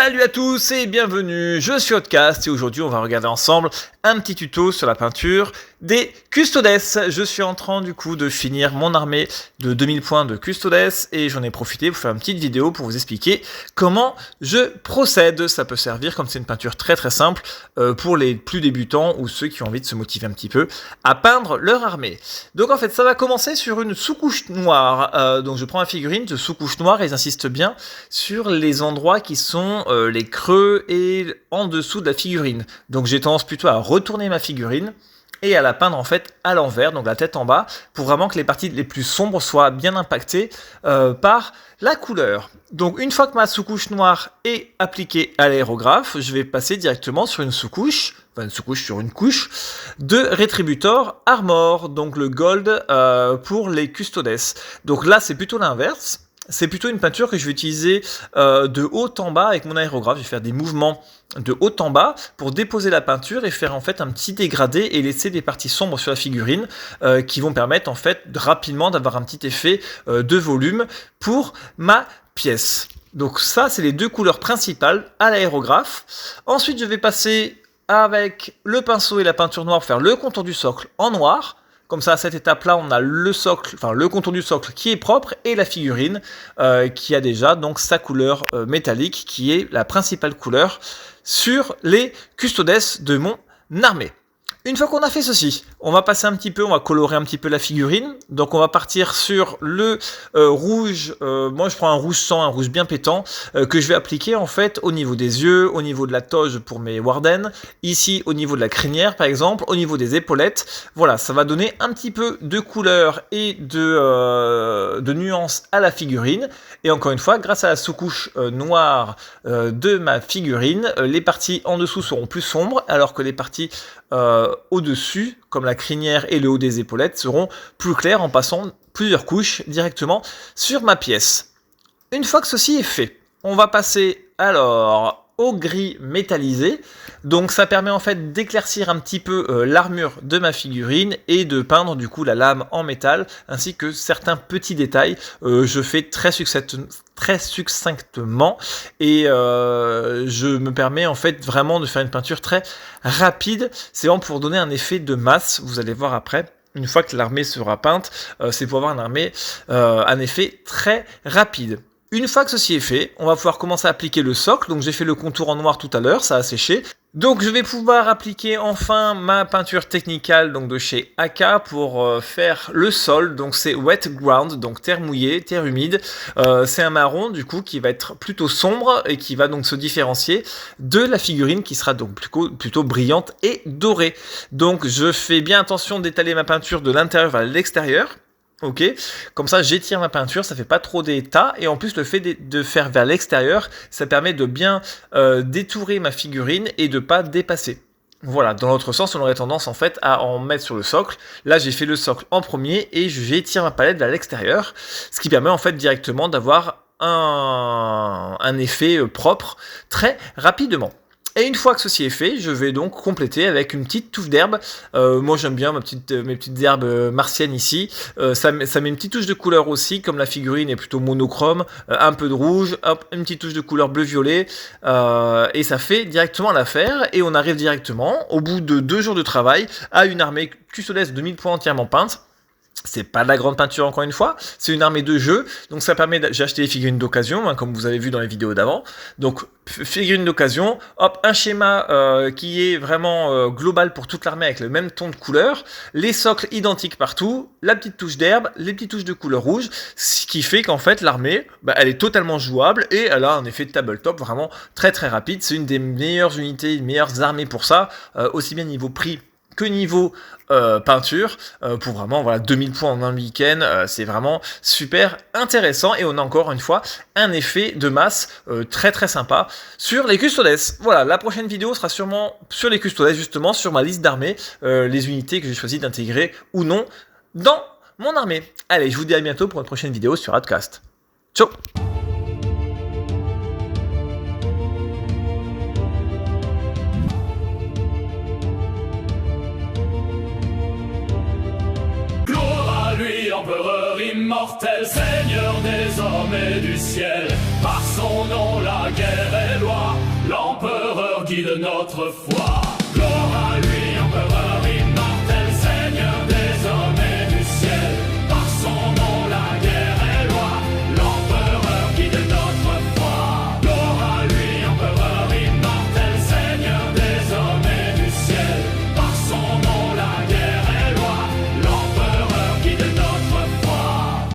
Salut à tous et bienvenue, je suis Outcast et aujourd'hui on va regarder ensemble un petit tuto sur la peinture des Custodes. Je suis en train du coup de finir mon armée de 2000 points de Custodes et j'en ai profité pour faire une petite vidéo pour vous expliquer comment je procède. Ça peut servir, comme c'est une peinture très simple, pour les plus débutants ou ceux qui ont envie de se motiver un petit peu à peindre leur armée. Donc en fait ça va commencer sur une sous-couche noire. Donc je prends ma figurine de sous-couche noire et j'insiste bien sur les endroits qui sont les creux et en dessous de la figurine. Donc j'ai tendance plutôt à retourner ma figurine et à la peindre en fait à l'envers, donc la tête en bas, pour vraiment que les parties les plus sombres soient bien impactées par la couleur. Donc une fois que ma sous-couche noire est appliquée à l'aérographe, je vais passer directement sur une sous-couche, sur une couche de Retributor Armor, donc le gold pour les Custodes. Donc là c'est plutôt l'inverse. C'est plutôt une peinture que je vais utiliser de haut en bas avec mon aérographe. Je vais faire des mouvements de haut en bas pour déposer la peinture et faire en fait un petit dégradé et laisser des parties sombres sur la figurine qui vont permettre en fait rapidement d'avoir un petit effet de volume pour ma pièce. Donc ça, c'est les deux couleurs principales à l'aérographe. Ensuite, je vais passer avec le pinceau et la peinture noire pour faire le contour du socle en noir. Comme ça, à cette étape-là, on a le socle, enfin le contour du socle qui est propre et la figurine qui a déjà donc sa couleur métallique qui est la principale couleur sur les Custodes de mon armée. Une fois qu'on a fait ceci, on va passer un petit peu, on va colorer un petit peu la figurine. Donc on va partir sur le rouge, moi je prends un rouge sang, un rouge bien pétant, que je vais appliquer en fait au niveau des yeux, au niveau de la toge pour mes Warden, ici au niveau de la crinière par exemple, au niveau des épaulettes. Voilà, ça va donner un petit peu de couleur et de nuance à la figurine. Et encore une fois, grâce à la sous-couche noire de ma figurine, les parties en dessous seront plus sombres, alors que les parties au-dessus, comme la crinière et le haut des épaulettes, seront plus clairs en passant plusieurs couches directement sur ma pièce. Une fois que ceci est fait, on va passer alors au gris métallisé. Donc ça permet en fait d'éclaircir un petit peu l'armure de ma figurine et de peindre du coup la lame en métal ainsi que certains petits détails. Je fais très succinctement et je me permets en fait vraiment de faire une peinture très rapide. C'est vraiment pour donner un effet de masse, vous allez voir après. Une fois que l'armée sera peinte, c'est pour avoir un effet très rapide. Une fois que ceci est fait, on va pouvoir commencer à appliquer le socle. Donc j'ai fait le contour en noir tout à l'heure, ça a séché. Donc je vais pouvoir appliquer enfin ma peinture technicale donc de chez AK pour faire le sol. Donc c'est wet ground, donc terre mouillée, terre humide. C'est un marron du coup qui va être plutôt sombre et qui va donc se différencier de la figurine qui sera donc plutôt brillante et dorée. Donc je fais bien attention d'étaler ma peinture de l'intérieur vers l'extérieur. Ok, comme ça j'étire ma peinture, ça fait pas trop d'état et en plus le fait de faire vers l'extérieur, ça permet de bien détourer ma figurine et de pas dépasser. Voilà, dans l'autre sens, on aurait tendance en fait à en mettre sur le socle. Là, j'ai fait le socle en premier et j'étire ma palette vers l'extérieur, ce qui permet en fait directement d'avoir un effet propre très rapidement. Et une fois que ceci est fait, je vais donc compléter avec une petite touffe d'herbe. Moi j'aime bien mes petites herbes martiennes ici. Ça met une petite touche de couleur aussi, comme la figurine est plutôt monochrome. Un peu de rouge, hop, une petite touche de couleur bleu-violet. Et ça fait directement l'affaire. Et on arrive directement, au bout de 2 jours de travail, à une armée Custodes de 1000 points entièrement peinte. C'est pas de la grande peinture encore une fois, c'est une armée de jeu, donc ça permet, j'ai acheté des figurines d'occasion, hein, comme vous avez vu dans les vidéos d'avant, donc figurines d'occasion, hop, un schéma qui est vraiment global pour toute l'armée avec le même ton de couleur, les socles identiques partout, la petite touche d'herbe, les petites touches de couleur rouge, ce qui fait qu'en fait l'armée, elle est totalement jouable et elle a un effet de tabletop vraiment très rapide, c'est une des meilleures unités, des meilleures armées pour ça, aussi bien niveau prix que niveau peinture, pour vraiment 2000 points en un week-end, c'est vraiment super intéressant et on a encore une fois un effet de masse très sympa sur les Custodes. Voilà, la prochaine vidéo sera sûrement sur les Custodes, justement sur ma liste d'armées, les unités que j'ai choisi d'intégrer ou non dans mon armée. Allez, je vous dis à bientôt pour une prochaine vidéo sur Outcast. Ciao. Empereur immortel, Seigneur des hommes et du ciel, par son nom la guerre est loi, l'empereur guide notre foi.